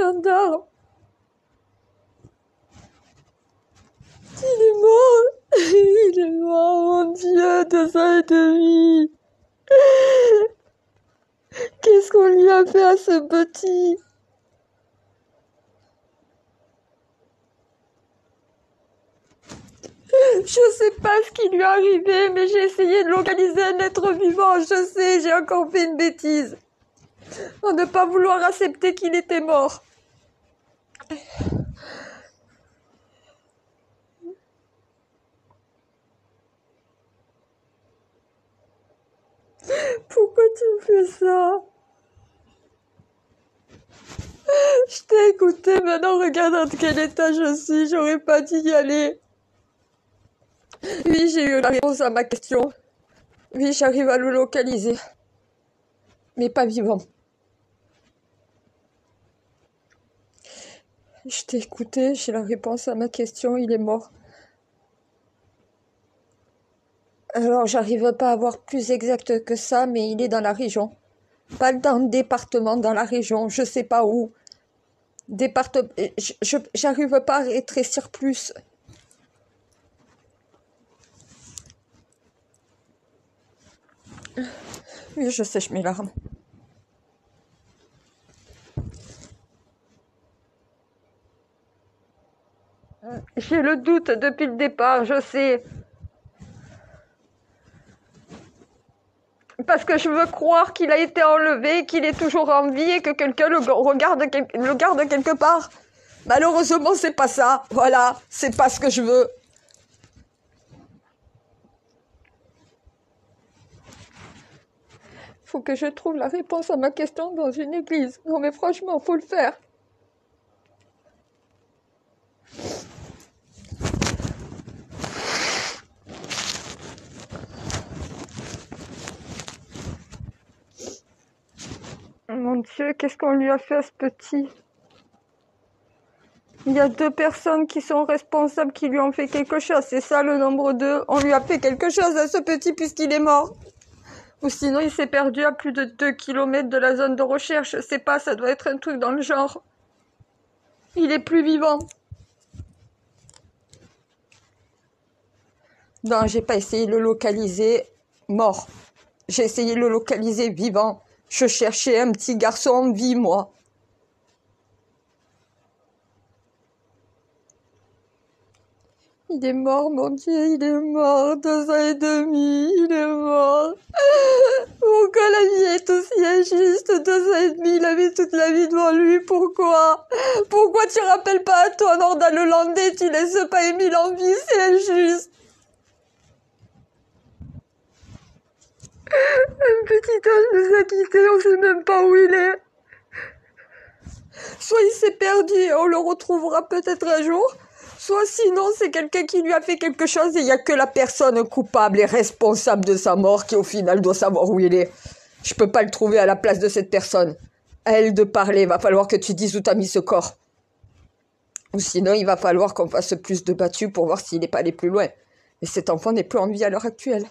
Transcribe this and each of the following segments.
gendarme. Il est mort. Il est mort, mon Dieu, 2 ans et demi. Qu'est-ce qu'on lui a fait à ce petit? Je sais pas ce qui lui est arrivé, mais j'ai essayé de localiser un être vivant. Je sais, j'ai encore fait une bêtise. En ne pas vouloir accepter qu'il était mort. Pourquoi tu me fais ça? Je t'ai écouté, maintenant regarde dans quel état je suis. J'aurais pas dû y aller. Oui, j'ai eu la réponse à ma question. Oui, j'arrive à le localiser. Mais pas vivant. Je t'ai écouté, j'ai la réponse à ma question, il est mort. Alors, j'arrive pas à avoir plus exact que ça, mais il est dans la région. Pas dans le département, dans la région, je sais pas où. Département, j'arrive pas à rétrécir plus. Oui, je sèche mes larmes. J'ai le doute depuis le départ, je sais. Parce que je veux croire qu'il a été enlevé, qu'il est toujours en vie et que quelqu'un le garde quelque part. Malheureusement, c'est pas ça. Voilà, c'est pas ce que je veux. Faut que je trouve la réponse à ma question dans une église. Non mais franchement, faut le faire. Mon Dieu, qu'est-ce qu'on lui a fait à ce petit? Il y a 2 personnes qui sont responsables, qui lui ont fait quelque chose. C'est ça le nombre 2. On lui a fait quelque chose à ce petit puisqu'il est mort. Ou sinon, il s'est perdu à plus de 2 kilomètres de la zone de recherche. Je sais pas, ça doit être un truc dans le genre. Il est plus vivant. Non, j'ai pas essayé de le localiser mort. J'ai essayé de le localiser vivant. Je cherchais un petit garçon en vie, moi. Il est mort, mon Dieu, il est mort. 2 ans et demi, il est mort. Pourquoi la vie est aussi injuste? 2 ans et demi, il avait toute la vie devant lui. Pourquoi? Pourquoi tu rappelles pas à toi, Norda le Landais? Tu laisses pas Émile en vie, c'est injuste. Un petit ange nous a quittés, on sait même pas où il est. Soit il s'est perdu et on le retrouvera peut-être un jour, soit sinon c'est quelqu'un qui lui a fait quelque chose et il n'y a que la personne coupable et responsable de sa mort qui au final doit savoir où il est. Je peux pas le trouver à la place de cette personne. À elle de parler, va falloir que tu dises où t'as mis ce corps. Ou sinon il va falloir qu'on fasse plus de battues pour voir s'il n'est pas allé plus loin. Et cet enfant n'est plus en vie à l'heure actuelle.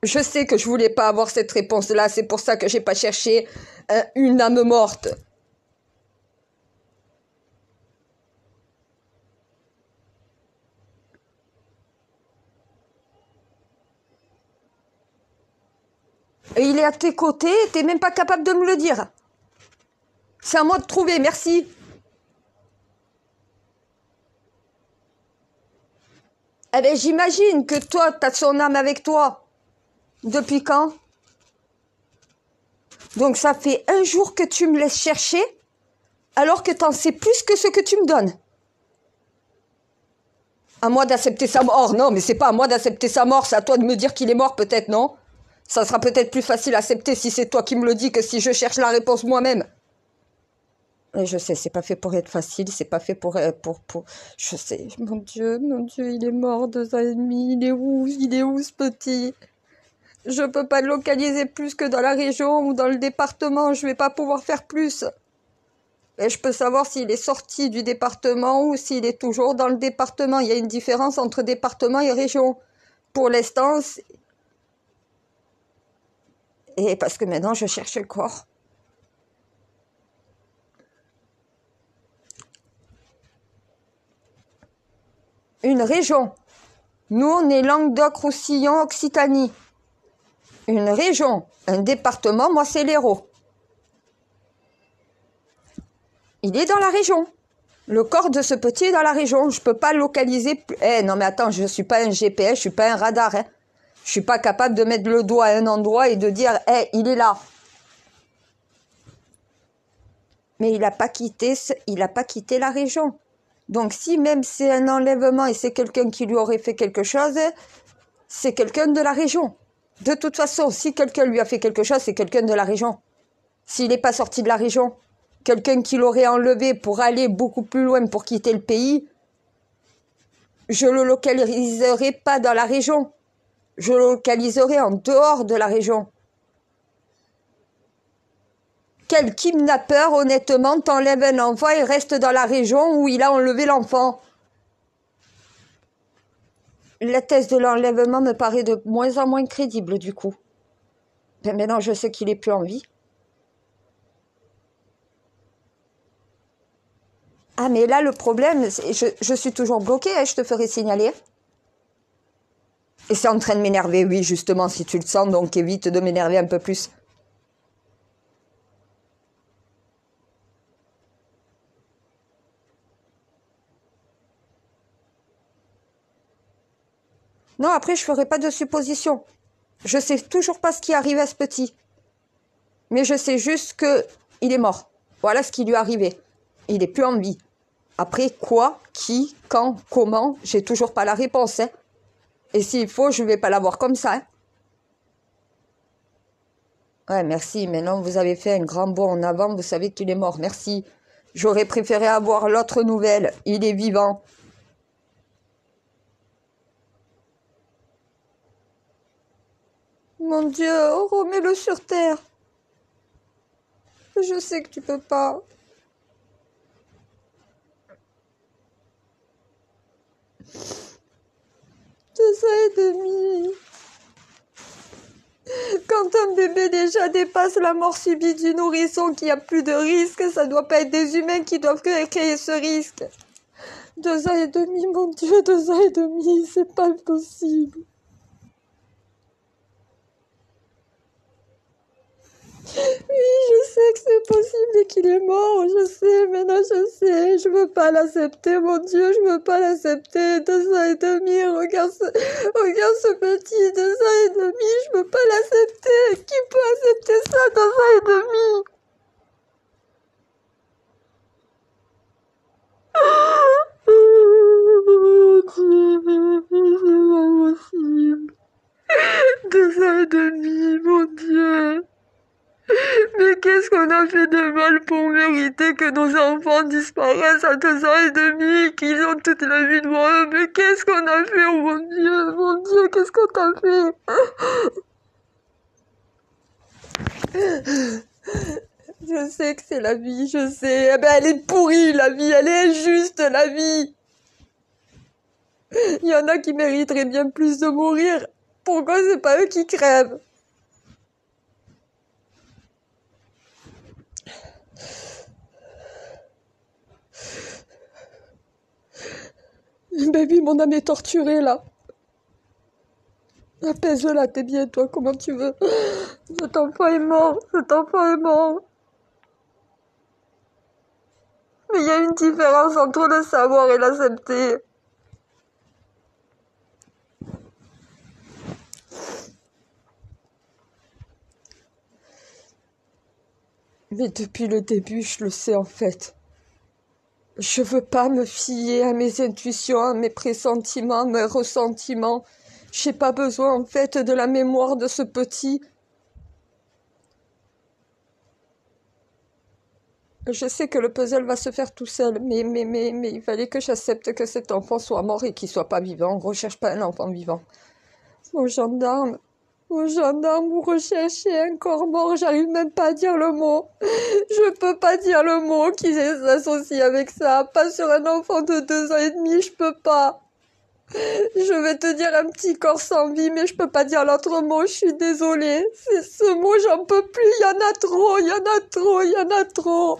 Je sais que je voulais pas avoir cette réponse-là, c'est pour ça que j'ai pas cherché une âme morte. Et il est à tes côtés, t'es même pas capable de me le dire. C'est à moi de trouver, merci. Eh bien, j'imagine que toi, t'as son âme avec toi. Depuis quand? Donc ça fait 1 jour que tu me laisses chercher, alors que t'en sais plus que ce que tu me donnes. À moi d'accepter sa mort. Non, mais c'est pas à moi d'accepter sa mort, c'est à toi de me dire qu'il est mort peut-être, non? Ça sera peut-être plus facile à accepter si c'est toi qui me le dis que si je cherche la réponse moi-même. Et je sais, c'est pas fait pour être facile, c'est pas fait pour... Je sais, mon Dieu, il est mort 2 ans et demi, il est où ce petit? Je peux pas le localiser plus que dans la région ou dans le département, je vais pas pouvoir faire plus. Et je peux savoir s'il est sorti du département ou s'il est toujours dans le département. Il y a une différence entre département et région. Pour l'instant, et parce que maintenant je cherche le corps. Une région. Nous, on est Languedoc-Roussillon, Occitanie. Une région. Un département, moi, c'est l'Hérault. Il est dans la région. Le corps de ce petit est dans la région. Je ne peux pas localiser. Non, mais attends, je ne suis pas un GPS, je ne suis pas un radar. Hein. Je ne suis pas capable de mettre le doigt à un endroit et de dire il est là. Mais il n'a pas quitté la région. Donc, si même c'est un enlèvement et c'est quelqu'un qui lui aurait fait quelque chose, c'est quelqu'un de la région. De toute façon, si quelqu'un lui a fait quelque chose, c'est quelqu'un de la région. S'il n'est pas sorti de la région, quelqu'un qui l'aurait enlevé pour aller beaucoup plus loin, pour quitter le pays, je ne le localiserai pas dans la région. Je le localiserai en dehors de la région. Quel kidnappeur, honnêtement, t'enlève un enfant et reste dans la région où il a enlevé l'enfant? La thèse de l'enlèvement me paraît de moins en moins crédible, du coup. Mais maintenant, je sais qu'il n'est plus en vie. Ah, mais là, le problème, je suis toujours bloquée, hein, je te ferai signaler. Et c'est en train de m'énerver, oui, justement, si tu le sens, donc évite de m'énerver un peu plus. Non, après, je ne ferai pas de supposition. Je sais toujours pas ce qui arrive à ce petit. Mais je sais juste qu'il est mort. Voilà ce qui lui est arrivé. Il n'est plus en vie. Après, quoi, qui, quand, comment, j'ai toujours pas la réponse. Hein. Et s'il faut, je ne vais pas l'avoir comme ça. Hein. Ouais, merci. Maintenant, vous avez fait un grand bond en avant. Vous savez qu'il est mort. Merci. J'aurais préféré avoir l'autre nouvelle. Il est vivant. Mon Dieu, remets-le sur terre. Je sais que tu peux pas. Deux ans et demi. Quand un bébé déjà dépasse la mort subie du nourrisson, qu'il n'y a plus de risque, ça ne doit pas être des humains qui doivent créer ce risque. 2 ans et demi, mon Dieu, 2 ans et demi, c'est pas possible. Oui, je sais que c'est possible et qu'il est mort, je sais, maintenant je sais, je veux pas l'accepter, mon Dieu, je veux pas l'accepter, 2 ans et demi, regarde ce petit, 2 ans et demi, je veux pas l'accepter, qui peut accepter ça, 2 ans et demi? Mon Dieu, c'est pas possible, 2 ans et demi, mon Dieu. Mais qu'est-ce qu'on a fait de mal pour mériter que nos enfants disparaissent à 2 ans et demi, qu'ils ont toute la vie devant eux? Mais qu'est-ce qu'on a fait, oh mon Dieu, qu'est-ce qu'on t'a fait? Je sais que c'est la vie, je sais. Eh ben, elle est pourrie, la vie, elle est injuste, la vie. Il y en a qui mériteraient bien plus de mourir. Pourquoi c'est pas eux qui crèvent? Baby, mon âme est torturée, là. Apaise-la, t'es bien, toi, comment tu veux? Cet enfant est mort, cet enfant est mort. Mais il y a une différence entre le savoir et l'accepter. Mais depuis le début, je le sais en fait. Je veux pas me fier à mes intuitions, à mes pressentiments, à mes ressentiments. J'ai pas besoin en fait de la mémoire de ce petit. Je sais que le puzzle va se faire tout seul, mais il fallait que j'accepte que cet enfant soit mort et qu'il soit pas vivant. On recherche pas un enfant vivant. Mon gendarme, vous recherchez un corps mort, j'arrive même pas à dire le mot. Je peux pas dire le mot qui s'associe avec ça. Pas sur un enfant de 2 ans et demi, je peux pas. Je vais te dire un petit corps sans vie, mais je peux pas dire l'autre mot, je suis désolée. C'est ce mot, j'en peux plus, il y en a trop, il y en a trop, il y en a trop.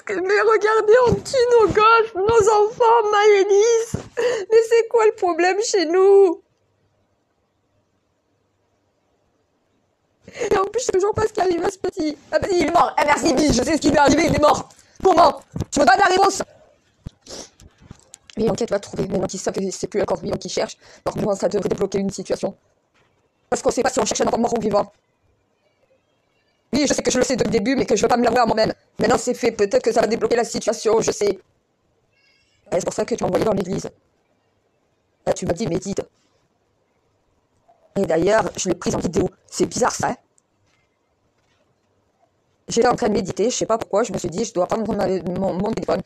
Mais regardez, on tue nos gosses, nos enfants, Maëlys. Mais c'est quoi le problème chez nous? Et en plus, je sais toujours pas ce qui arrive à ce petit. Ah bah il est mort. Eh merci, oui, je sais ce qui lui est arrivé, il est mort. Comment? Tu me donnes la réponse? Mais l'enquête va trouver. Maintenant qu'ils savent que c'est plus un corps vivant qui cherche, normalement ça devrait débloquer une situation. Parce qu'on sait pas si on cherche un enfant mort ou vivant. Oui, je sais que je le sais depuis le début, mais que je veux pas me l'avouer à moi-même. Maintenant c'est fait, peut-être que ça va débloquer la situation, je sais. C'est pour ça que tu m'as envoyé dans l'église. Là, tu m'as dit médite. Et d'ailleurs, je l'ai prise en vidéo. C'est bizarre ça, hein? J'étais en train de méditer, je sais pas pourquoi, je me suis dit, je dois prendre mon téléphone.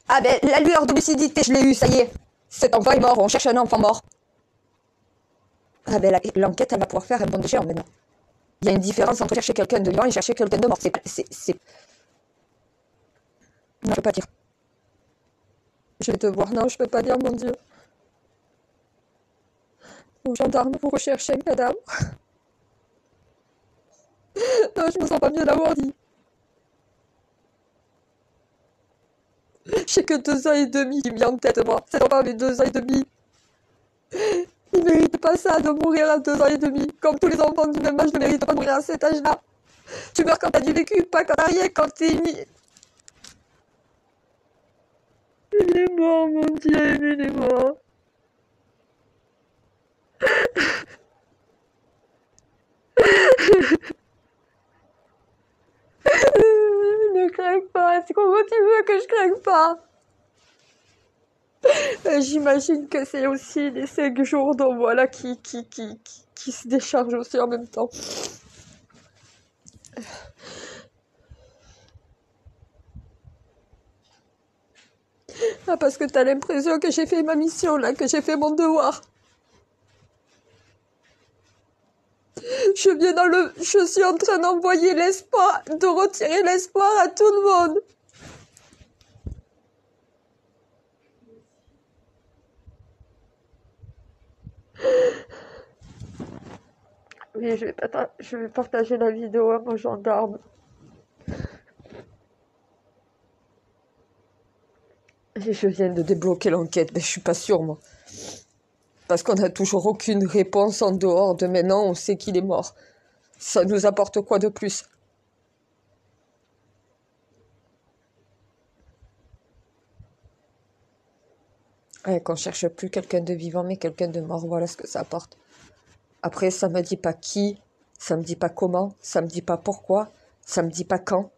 Ah ben, la lueur de lucidité, je l'ai eu, ça y est. Cet enfant est mort, on cherche un enfant mort. Ah ben, l'enquête, elle va pouvoir faire un bon déchet maintenant. Il y a une différence entre chercher quelqu'un de vivant et chercher quelqu'un de mort. C'est... Non, je peux pas dire. Je vais te voir. Non, je peux pas dire, mon Dieu. Aux gendarmes, vous recherchez un cadavre. Non, je me sens pas bien d'avoir dit. J'ai que 2 ans et demi qui me vient en tête, moi. Cet enfant avait 2 ans et demi. Il mérite pas ça, de mourir à 2 ans et demi. Comme tous les enfants du même âge ne méritent pas de mourir à cet âge-là. Tu meurs quand t'as du vécu, pas quand t'as rien, quand t'es une... Il est mort, mon Dieu, il est mort. Ne crains pas, c'est comment tu veux que je craigne pas? J'imagine que c'est aussi les 5 jours donc voilà qui se déchargent aussi en même temps. Ah, parce que t'as l'impression que j'ai fait ma mission là, que j'ai fait mon devoir. Je suis en train d'envoyer l'espoir, de retirer l'espoir à tout le monde. Oui, je vais partager la vidéo à mon gendarme. Et je viens de débloquer l'enquête, mais je suis pas sûre, moi. Parce qu'on n'a toujours aucune réponse en dehors de maintenant, on sait qu'il est mort. Ça nous apporte quoi de plus? Ouais, qu'on cherche plus quelqu'un de vivant, mais quelqu'un de mort, voilà ce que ça apporte. Après, ça me dit pas qui, ça me dit pas comment, ça me dit pas pourquoi, ça me dit pas quand.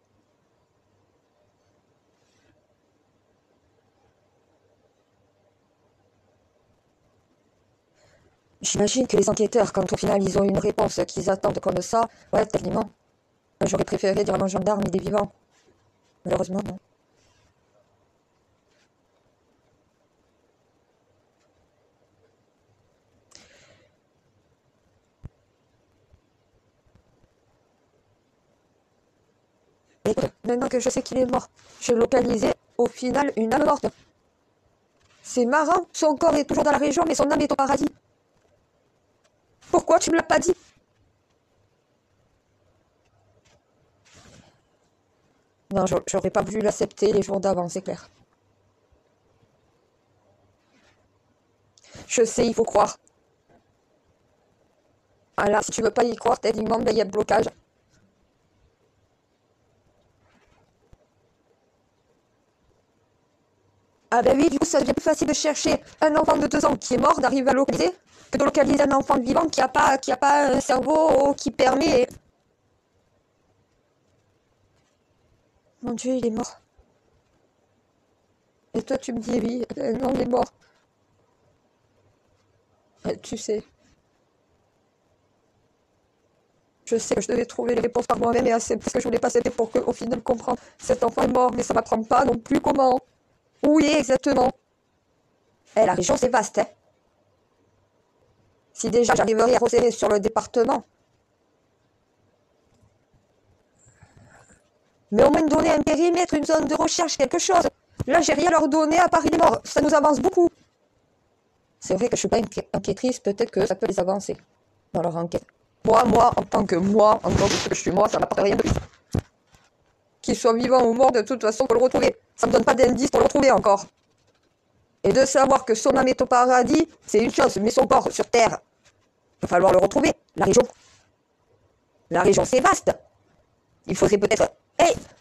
J'imagine que les enquêteurs, quand au final ils ont une réponse qu'ils attendent comme ça, ouais, tellement. J'aurais préféré dire à mon gendarme, il est vivant. Malheureusement, non. Et maintenant que je sais qu'il est mort, j'ai localisé au final une âme morte. C'est marrant, son corps est toujours dans la région, mais son âme est au paradis. Pourquoi tu me l'as pas dit? Non, j'aurais pas voulu l'accepter les jours d'avant, c'est clair. Je sais, il faut croire. Voilà, si tu veux pas y croire, techniquement, ben, il y a blocage. Ah ben oui, du coup, ça devient plus facile de chercher un enfant de 2 ans qui est mort, d'arriver à localiser, que de localiser un enfant vivant qui a pas un cerveau qui permet... Mon Dieu, il est mort. Et toi, tu me dis oui, non, il est mort. Tu sais. Je sais que je devais trouver les réponses par moi-même et accepter parce que je voulais pas accepter pour qu'au final comprendre cet enfant est mort, mais ça m'apprend pas non plus comment. Oui, exactement. La région, c'est vaste, hein. Si déjà j'arriverais à resserrer sur le département, mais au moins donner un périmètre, une zone de recherche, quelque chose. Là, j'ai rien à leur donner à part il est mort. Ça nous avance beaucoup. C'est vrai que je suis pas enquêtrice, peut-être que ça peut les avancer dans leur enquête. En tant que ce que je suis moi, ça m'apporte rien de plus. Qu'il soit vivant ou mort, de toute façon, pour le retrouver. Ça me donne pas d'indice pour le retrouver encore. Et de savoir que son âme est au paradis, c'est une chose, mais son corps sur terre, il va falloir le retrouver. La région, c'est vaste. Il faudrait peut-être...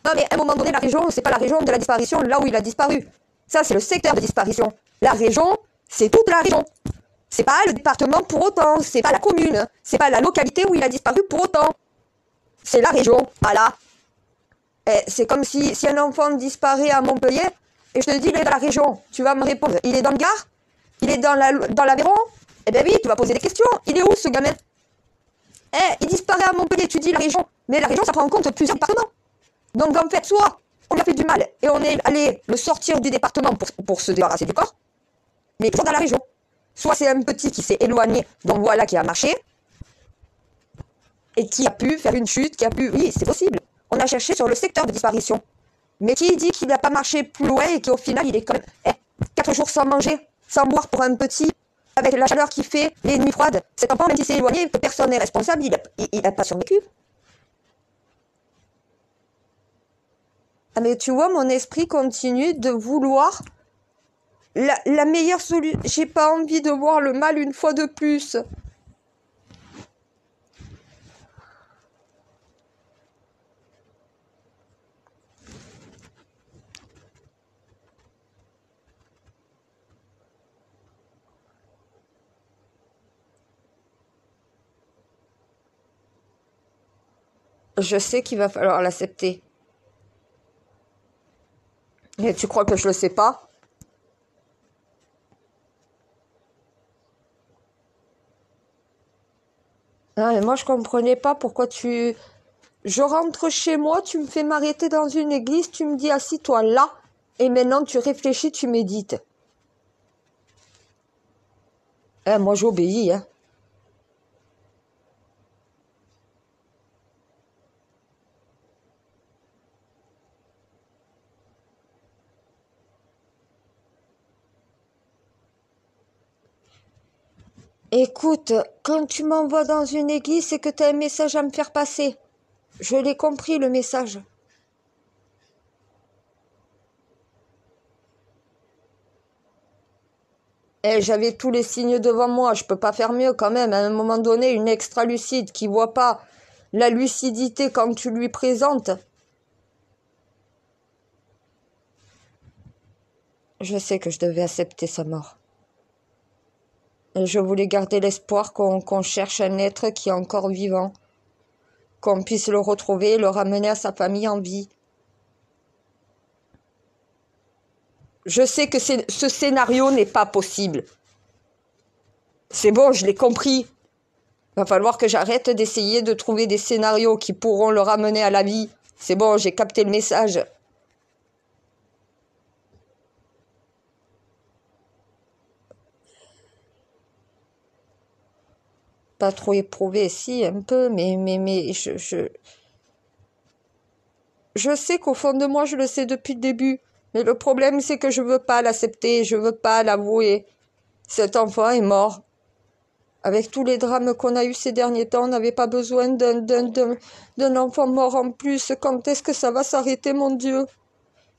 non mais à un moment donné, la région, c'est pas la région de la disparition, là où il a disparu. Ça, c'est le secteur de disparition. La région, c'est toute la région. C'est pas le département pour autant, c'est pas la commune, c'est pas la localité où il a disparu pour autant. C'est la région, voilà. C'est comme si un enfant disparaît à Montpellier, et je te dis, il est dans la région. Tu vas me répondre, il est dans le Gard? Il est dans l'Aveyron? Eh ben oui, tu vas poser des questions. Il est où, ce gamin? Il disparaît à Montpellier, tu dis la région. Mais la région, ça prend en compte plusieurs départements. Donc, en fait, soit on lui a fait du mal, et on est allé le sortir du département pour se débarrasser du corps, mais toujours dans la région. Soit c'est un petit qui s'est éloigné, donc voilà, qui a marché, et qui a pu faire une chute, qui a pu... Oui, c'est possible. On a cherché sur le secteur de disparition. Mais qui dit qu'il n'a pas marché plus loin et qu'au final, il est quand même 4 jours sans manger, sans boire pour un petit, avec la chaleur qu'il fait, les nuits froides. Cet enfant, même s'il s'est éloigné, que personne n'est responsable, il n'a pas survécu. Ah mais tu vois, mon esprit continue de vouloir la meilleure solution. J'ai pas envie de voir le mal une fois de plus. Je sais qu'il va falloir l'accepter. Et tu crois que je le sais pas? Non, mais moi je comprenais pas pourquoi tu... Je rentre chez moi, tu me fais m'arrêter dans une église, tu me dis assis-toi là, et maintenant tu réfléchis, tu médites. Moi j'obéis, hein. Écoute, quand tu m'envoies dans une église, c'est que tu as un message à me faire passer. Je l'ai compris, le message. J'avais tous les signes devant moi, je peux pas faire mieux quand même. À un moment donné, une extra-lucide qui voit pas la lucidité quand tu lui présentes. Je sais que je devais accepter sa mort. Et je voulais garder l'espoir qu'on cherche un être qui est encore vivant, qu'on puisse le retrouver, le ramener à sa famille en vie. Je sais que ce scénario n'est pas possible. C'est bon, je l'ai compris. Va falloir que j'arrête d'essayer de trouver des scénarios qui pourront le ramener à la vie. C'est bon, j'ai capté le message. Pas trop éprouvé, si, un peu, mais je sais qu'au fond de moi, je le sais depuis le début. Mais le problème, c'est que je veux pas l'accepter, je veux pas l'avouer. Cet enfant est mort. Avec tous les drames qu'on a eus ces derniers temps, on n'avait pas besoin d'un enfant mort en plus. Quand est-ce que ça va s'arrêter, mon Dieu?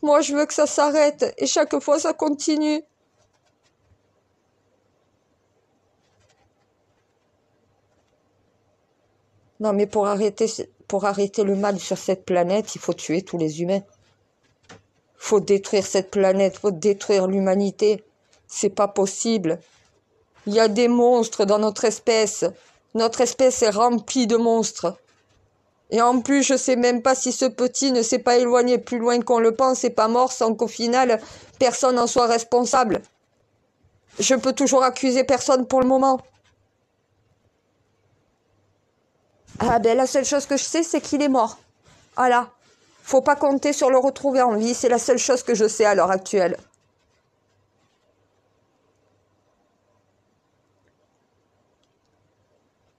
Moi, je veux que ça s'arrête, et chaque fois, ça continue. Non, mais pour arrêter le mal sur cette planète, il faut tuer tous les humains. Faut détruire cette planète, faut détruire l'humanité. C'est pas possible. Il y a des monstres dans notre espèce. Notre espèce est remplie de monstres. Et en plus, je sais même pas si ce petit ne s'est pas éloigné plus loin qu'on le pense et pas mort sans qu'au final, personne n'en soit responsable. Je peux toujours accuser personne pour le moment. Ah ben la seule chose que je sais, c'est qu'il est mort. Voilà. Faut pas compter sur le retrouver en vie, c'est la seule chose que je sais à l'heure actuelle.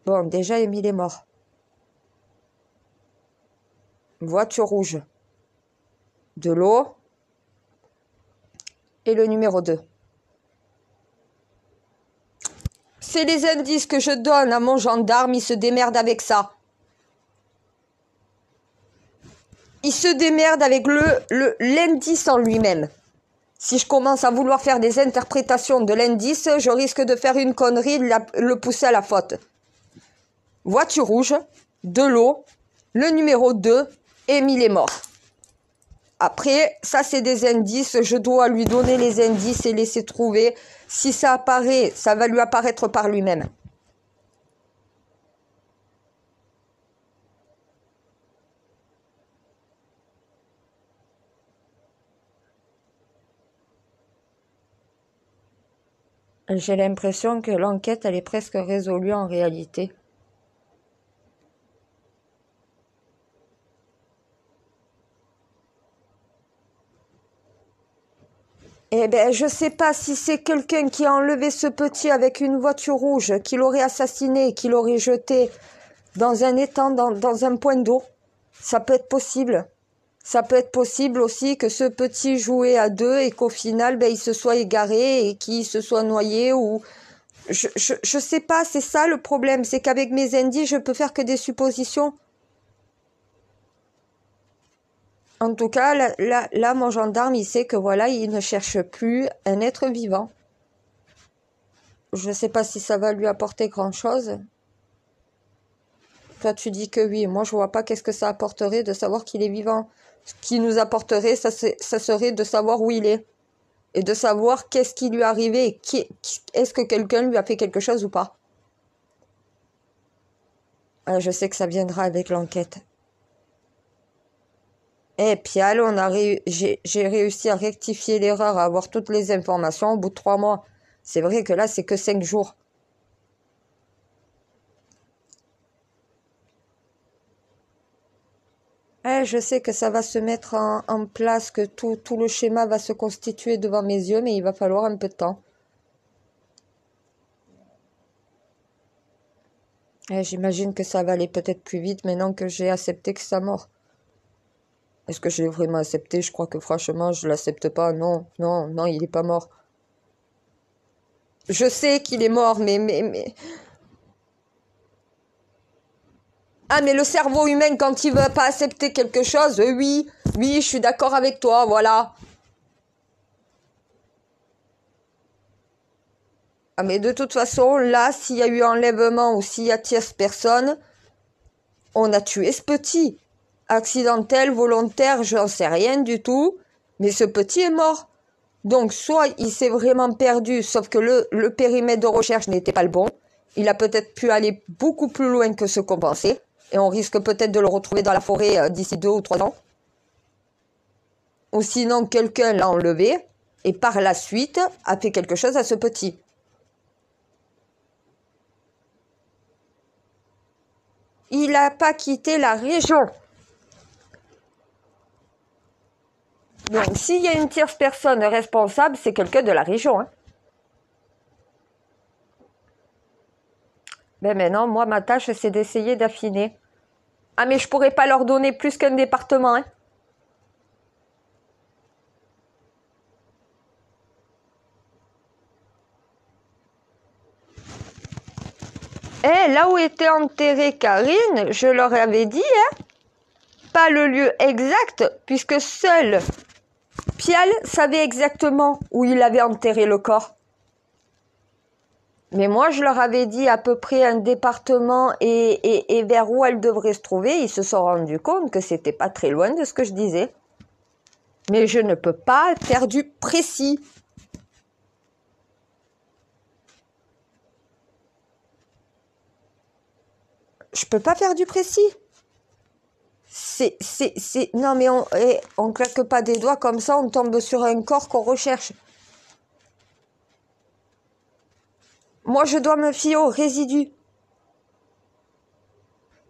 Bon, déjà, Émile est mort. Voiture rouge. De l'eau. Et le numéro 2. C'est les indices que je donne à mon gendarme, il se démerde avec ça. il se démerde avec l'indice en lui-même. Si je commence à vouloir faire des interprétations de l'indice, je risque de faire une connerie, de le pousser à la faute. Voiture rouge, de l'eau, le numéro 2, Émile est mort. Après, ça c'est des indices, je dois lui donner les indices et laisser trouver. Si ça apparaît, ça va lui apparaître par lui-même. J'ai l'impression que l'enquête, elle est presque résolue en réalité. Eh ben, je sais pas si c'est quelqu'un qui a enlevé ce petit avec une voiture rouge, qui l'aurait assassiné, qui l'aurait jeté dans un étang, dans un point d'eau. Ça peut être possible. Ça peut être possible aussi que ce petit jouait à deux et qu'au final, ben, il se soit égaré et qu'il se soit noyé ou... Je sais pas, c'est ça le problème. C'est qu'avec mes indices, je peux faire que des suppositions. En tout cas, là, mon gendarme, il sait que voilà, il ne cherche plus un être vivant. Je ne sais pas si ça va lui apporter grand-chose. Toi, tu dis que oui. Moi, je vois pas qu'est-ce que ça apporterait de savoir qu'il est vivant. Ce qui nous apporterait, ça serait de savoir où il est. Et de savoir qu'est-ce qui lui est arrivé et est-ce que quelqu'un lui a fait quelque chose ou pas. Je sais que ça viendra avec l'enquête. Et puis, allez, j'ai réussi à rectifier l'erreur, à avoir toutes les informations au bout de 3 mois. C'est vrai que là, c'est que 5 jours. Je sais que ça va se mettre en place, que tout le schéma va se constituer devant mes yeux, mais il va falloir un peu de temps. J'imagine que ça va aller peut-être plus vite maintenant que j'ai accepté que ça mort. Est-ce que je l'ai vraiment accepté? Je crois que franchement, je l'accepte pas. Non, non, non, il est pas mort. Je sais qu'il est mort, mais... Ah, mais le cerveau humain, quand il veut pas accepter quelque chose, oui, je suis d'accord avec toi, voilà. Ah, mais de toute façon, là, s'il y a eu enlèvement ou s'il y a tierce personne, on a tué ce petit. Accidentel, volontaire, j'en sais rien du tout, mais ce petit est mort. Donc, soit il s'est vraiment perdu, sauf que le périmètre de recherche n'était pas le bon. Il a peut-être pu aller beaucoup plus loin que ce qu'on pensait. Et on risque peut-être de le retrouver dans la forêt d'ici 2 ou 3 ans. Ou sinon, quelqu'un l'a enlevé et par la suite a fait quelque chose à ce petit. Il n'a pas quitté la région. Donc, s'il y a une tierce personne responsable, c'est quelqu'un de la région. Hein. Ben maintenant, moi, ma tâche, c'est d'essayer d'affiner. Ah, mais je pourrais pas leur donner plus qu'un département. Hein. Là où était enterrée Karine, je leur avais dit, hein, pas le lieu exact, puisque seul Pial savait exactement où il avait enterré le corps. Mais moi, je leur avais dit à peu près un département et vers où elle devrait se trouver. Ils se sont rendus compte que c'était pas très loin de ce que je disais. Mais je ne peux pas faire du précis. Je peux pas faire du précis. Non, mais on claque pas des doigts comme ça, on tombe sur un corps qu'on recherche. Moi, je dois me fier aux résidus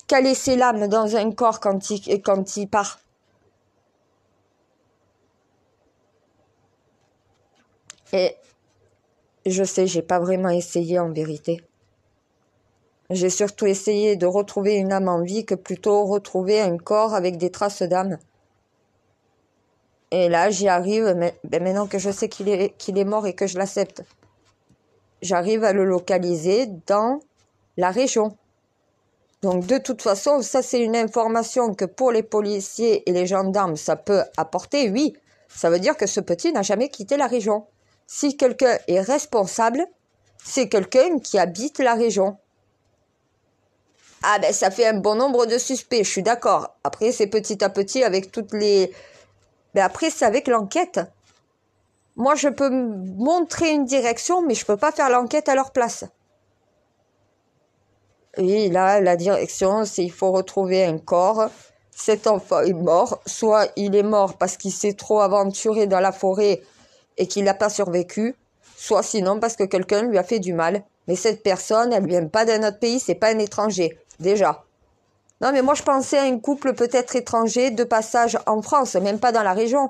qu'a laissé l'âme dans un corps quand il part. Et je sais, j'ai pas vraiment essayé en vérité. J'ai surtout essayé de retrouver une âme en vie que plutôt retrouver un corps avec des traces d'âme. Et là, j'y arrive, mais maintenant que je sais qu'il est mort et que je l'accepte. J'arrive à le localiser dans la région. Donc de toute façon, ça c'est une information que pour les policiers et les gendarmes, ça peut apporter, oui. Ça veut dire que ce petit n'a jamais quitté la région. Si quelqu'un est responsable, c'est quelqu'un qui habite la région. Ah ben ça fait un bon nombre de suspects, je suis d'accord. Après c'est petit à petit avec toutes les... Ben après c'est avec l'enquête. Moi je peux montrer une direction, mais je peux pas faire l'enquête à leur place. Et là, la direction, c'est il faut retrouver un corps. Cet enfant est mort. Soit il est mort parce qu'il s'est trop aventuré dans la forêt et qu'il n'a pas survécu. Soit sinon parce que quelqu'un lui a fait du mal. Mais cette personne, elle ne vient pas d'un autre pays, c'est pas un étranger. Déjà. Non, mais moi, je pensais à un couple peut-être étranger de passage en France, même pas dans la région.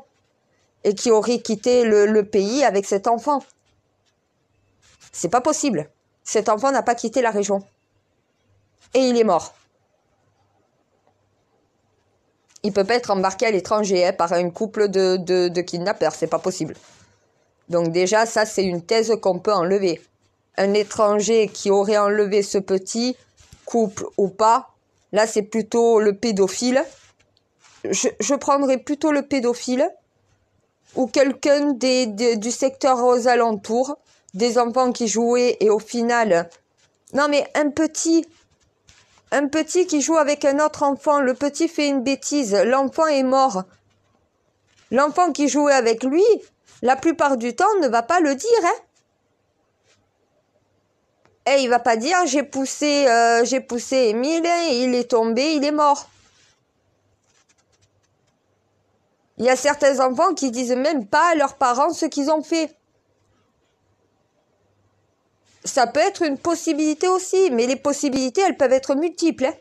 Et qui aurait quitté le pays avec cet enfant. C'est pas possible. Cet enfant n'a pas quitté la région. Et il est mort. Il peut pas être embarqué à l'étranger par un couple de kidnappeurs, c'est pas possible. Donc déjà, ça c'est une thèse qu'on peut enlever. Un étranger qui aurait enlevé ce petit, couple ou pas, là c'est plutôt le pédophile. Je prendrais plutôt le pédophile ou quelqu'un du secteur aux alentours, des enfants qui jouaient et au final... Non mais un petit qui joue avec un autre enfant, le petit fait une bêtise, l'enfant est mort. L'enfant qui jouait avec lui, la plupart du temps, ne va pas le dire, hein. Et il va pas dire j'ai poussé Émile, il est tombé, il est mort. Il y a certains enfants qui disent même pas à leurs parents ce qu'ils ont fait. Ça peut être une possibilité aussi, mais les possibilités, elles peuvent être multiples, hein.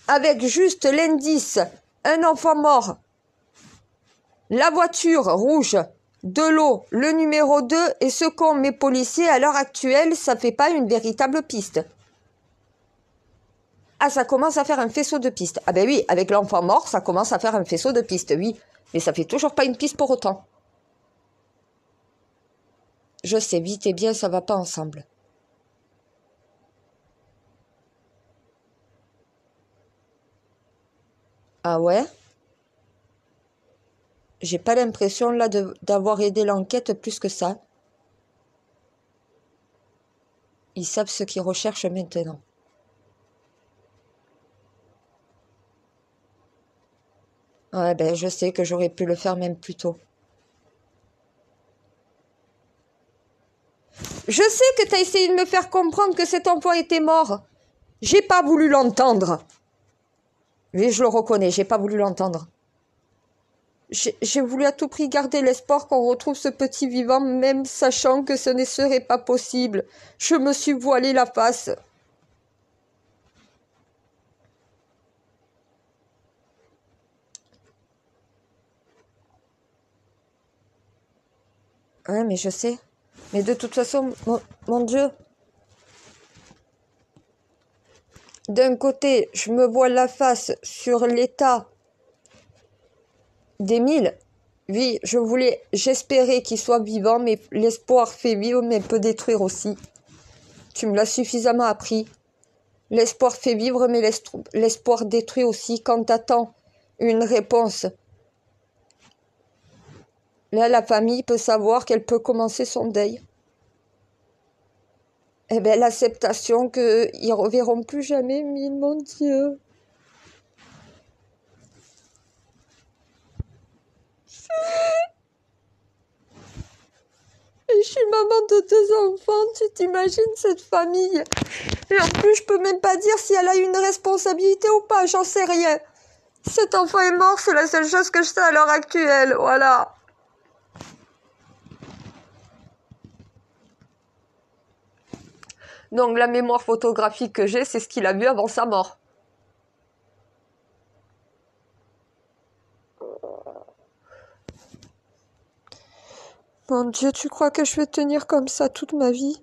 Avec juste l'indice, un enfant mort, la voiture rouge, de l'eau, le numéro 2 et ce qu'ont mes policiers à l'heure actuelle, ça fait pas une véritable piste. Ah, ça commence à faire un faisceau de pistes. Ah ben oui, avec l'enfant mort, ça commence à faire un faisceau de pistes, oui. Mais ça fait toujours pas une piste pour autant. Je sais, vite et bien, ça va pas ensemble. Ah ouais? J'ai pas l'impression là d'avoir aidé l'enquête plus que ça. Ils savent ce qu'ils recherchent maintenant. Ouais, ben je sais que j'aurais pu le faire même plus tôt. Je sais que t'as essayé de me faire comprendre que cet enfant était mort. J'ai pas voulu l'entendre. Oui, je le reconnais, j'ai pas voulu l'entendre. J'ai voulu à tout prix garder l'espoir qu'on retrouve ce petit vivant, même sachant que ce ne serait pas possible. Je me suis voilé la face. Ouais, mais je sais. Mais de toute façon, mon Dieu. D'un côté, je me voile la face sur l'état d'Émile. Oui, j'espérais qu'il soit vivant, mais l'espoir fait vivre, mais peut détruire aussi. Tu me l'as suffisamment appris. L'espoir fait vivre, mais l'espoir détruit aussi quand t'attends une réponse. Là, la famille peut savoir qu'elle peut commencer son deuil. Eh bien, l'acceptation qu'ils ne reverront plus jamais, mon Dieu. Et je suis maman de 2 enfants, tu t'imagines cette famille? Et en plus, je peux même pas dire si elle a une responsabilité ou pas, j'en sais rien. Cet enfant est mort, c'est la seule chose que je sais à l'heure actuelle, voilà. Donc la mémoire photographique que j'ai, c'est ce qu'il a vu avant sa mort. Mon Dieu, tu crois que je vais tenir comme ça toute ma vie?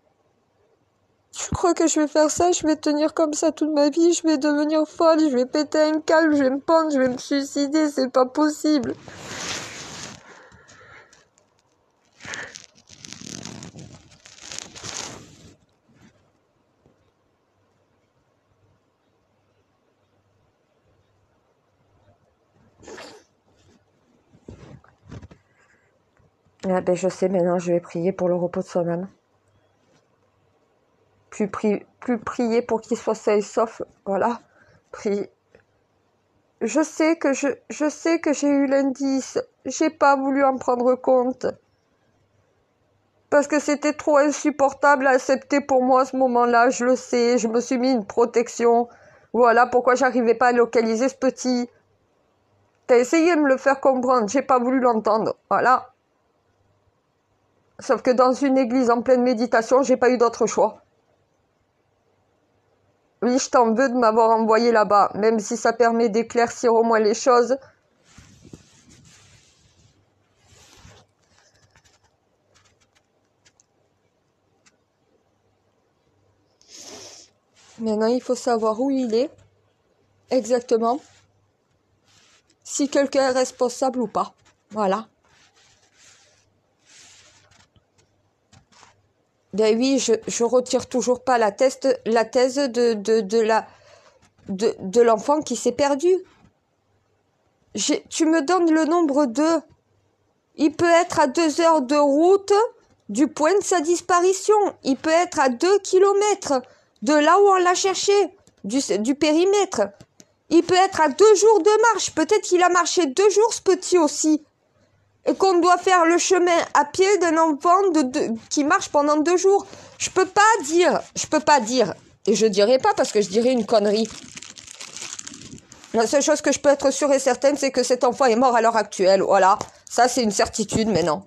Tu crois que je vais faire ça? Je vais tenir comme ça toute ma vie? Je vais devenir folle, je vais péter un câble, je vais me pendre, je vais me suicider, c'est pas possible. Ah ben, je sais, maintenant, je vais prier pour le repos de son âme. Plus prier pour qu'il soit sain et sauf. Voilà. Prier. Je sais que j'ai eu l'indice. J'ai pas voulu en prendre compte. Parce que c'était trop insupportable à accepter pour moi à ce moment-là. Je le sais. Je me suis mis une protection. Voilà pourquoi j'arrivais pas à localiser ce petit. T'as essayé de me le faire comprendre. J'ai pas voulu l'entendre. Voilà. Sauf que dans une église en pleine méditation, j'ai pas eu d'autre choix. Oui, je t'en veux de m'avoir envoyé là-bas, même si ça permet d'éclaircir au moins les choses. Maintenant, il faut savoir où il est, exactement, si quelqu'un est responsable ou pas. Voilà. Ben oui, je retire toujours pas la thèse de l'enfant qui s'est perdu. Tu me donnes le nombre 2. Il peut être à 2 heures de route du point de sa disparition. Il peut être à 2 kilomètres de là où on l'a cherché, du périmètre. Il peut être à 2 jours de marche. Peut-être qu'il a marché 2 jours, ce petit aussi. Et qu'on doit faire le chemin à pied d'un enfant qui marche pendant 2 jours. Je peux pas dire. Et je dirai pas parce que je dirais une connerie. La seule chose que je peux être sûre et certaine, c'est que cet enfant est mort à l'heure actuelle. Voilà. Ça, c'est une certitude maintenant.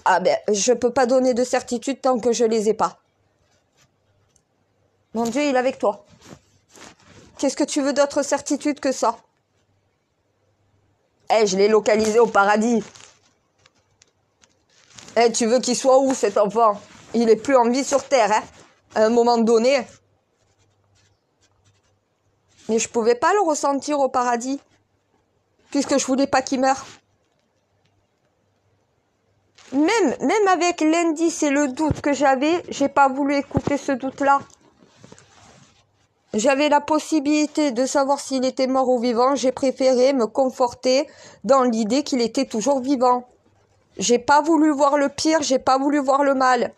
Ah ben, je peux pas donner de certitude tant que je les ai pas. Mon Dieu, il est avec toi. Qu'est-ce que tu veux d'autre certitude que ça? Je l'ai localisé au paradis. Tu veux qu'il soit où, cet enfant? Il est plus en vie sur Terre, hein, à un moment donné. Mais je pouvais pas le ressentir au paradis, puisque je voulais pas qu'il meure. Même avec l'indice et le doute que j'avais, j'ai pas voulu écouter ce doute-là. J'avais la possibilité de savoir s'il était mort ou vivant. J'ai préféré me conforter dans l'idée qu'il était toujours vivant. J'ai pas voulu voir le pire, j'ai pas voulu voir le mal.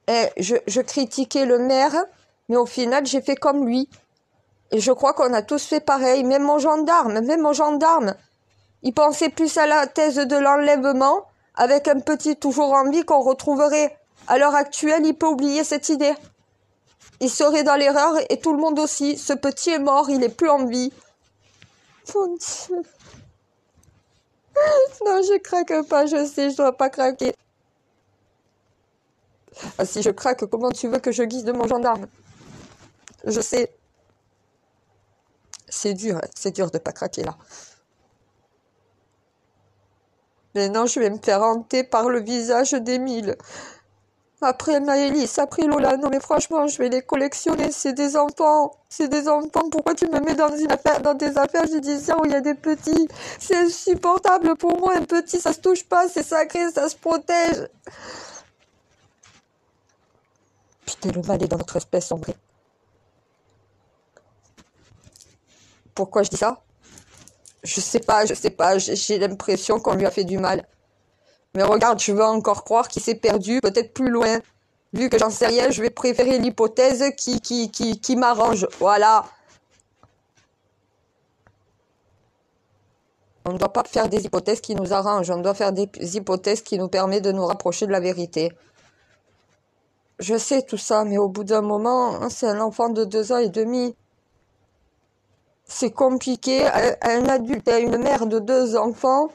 Je critiquais le maire, mais au final, j'ai fait comme lui. Et je crois qu'on a tous fait pareil, même mon gendarme. Il pensait plus à la thèse de l'enlèvement, avec un petit toujours en vie qu'on retrouverait. À l'heure actuelle, il peut oublier cette idée. Il serait dans l'erreur et tout le monde aussi. Ce petit est mort, il est plus en vie. Mon Dieu. Non, je craque pas, je sais, je dois pas craquer. Ah, si je craque, comment tu veux que je guise de mon gendarme? Je sais. C'est dur de pas craquer là. Mais non, je vais me faire hanter par le visage d'Émile. Après Maëlys, après Lola, non mais franchement, je vais les collectionner, c'est des enfants, pourquoi tu me mets dans des affaires judiciaires où il y a des petits? C'est insupportable pour moi, un petit, ça se touche pas, c'est sacré, ça se protège. Putain, le mal est dans notre espèce, en vrai. Pourquoi je dis ça? Je sais pas, j'ai l'impression qu'on lui a fait du mal. Mais regarde, je veux encore croire qu'il s'est perdu, peut-être plus loin. Vu que j'en sais rien, je vais préférer l'hypothèse qui m'arrange. Voilà. On ne doit pas faire des hypothèses qui nous arrangent. On doit faire des hypothèses qui nous permettent de nous rapprocher de la vérité. Je sais tout ça, mais au bout d'un moment, hein, c'est un enfant de 2 ans et demi. C'est compliqué à un adulte, à une mère de 2 enfants,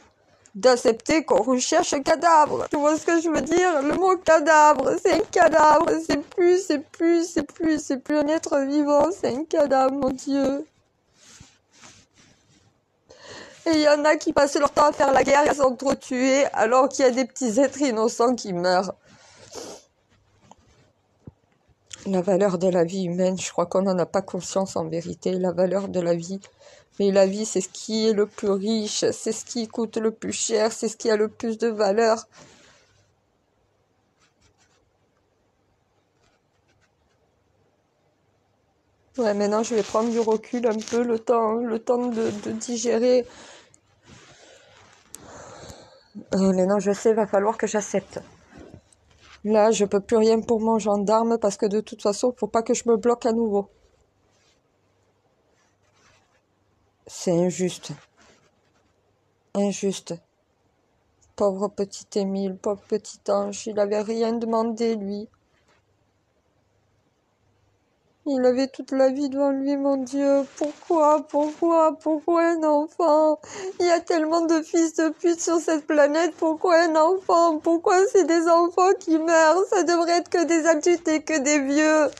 d'accepter qu'on recherche un cadavre. Tu vois ce que je veux dire? Le mot cadavre, c'est un cadavre. C'est plus un être vivant, c'est un cadavre, mon Dieu. Et il y en a qui passent leur temps à faire la guerre et à s'entretuer, alors qu'il y a des petits êtres innocents qui meurent. La valeur de la vie humaine, je crois qu'on n'en a pas conscience en vérité, la valeur de la vie. Mais la vie, c'est ce qui est le plus riche, c'est ce qui coûte le plus cher, c'est ce qui a le plus de valeur. Ouais, maintenant je vais prendre du recul un peu, le temps de digérer. Mais non, je sais, va falloir que j'accepte. Là, je peux plus rien pour mon gendarme parce que de toute façon, faut pas que je me bloque à nouveau. C'est injuste. Injuste. Pauvre petit Émile, pauvre petit ange, il avait rien demandé, lui. Il avait toute la vie devant lui, mon Dieu. Pourquoi un enfant? Il y a tellement de fils de pute sur cette planète. Pourquoi un enfant? Pourquoi c'est des enfants qui meurent? Ça devrait être que des adultes et que des vieux.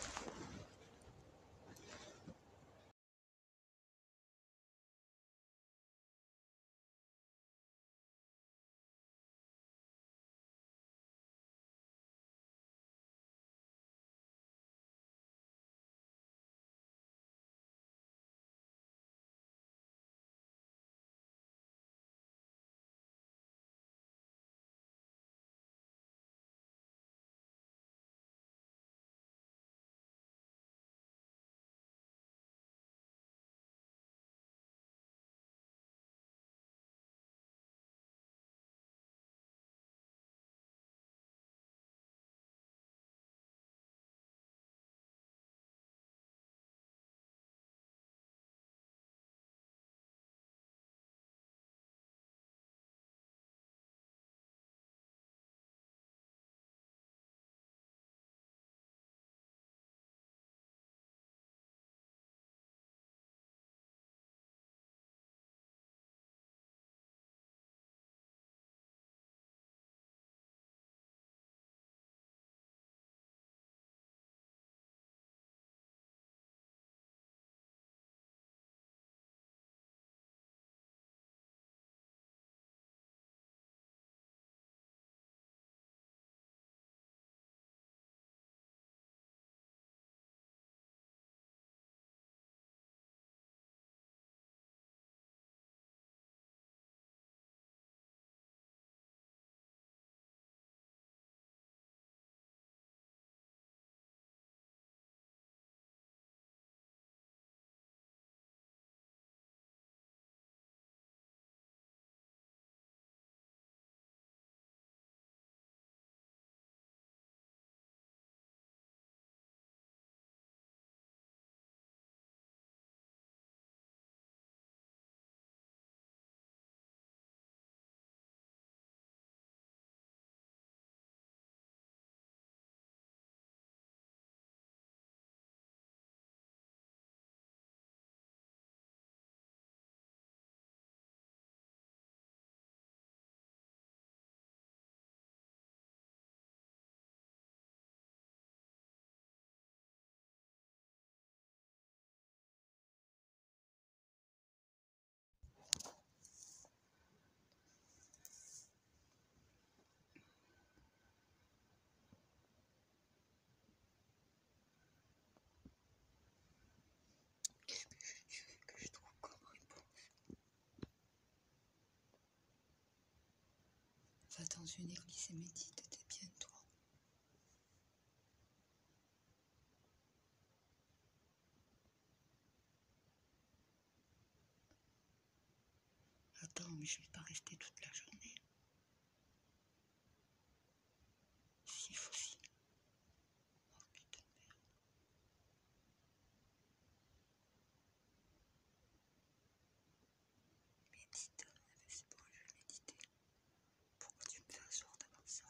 Va dans une église et médite, t'es bien toi. Attends, mais je vais pas rester toute la journée. S'il faut si. Oh putain de merde. Médite. C'est bon, je vais méditer. Pourquoi tu me fais asseoir devant ça?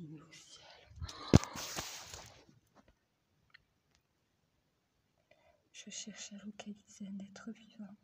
bénis-nous au ciel. Je cherche à localiser un être vivant.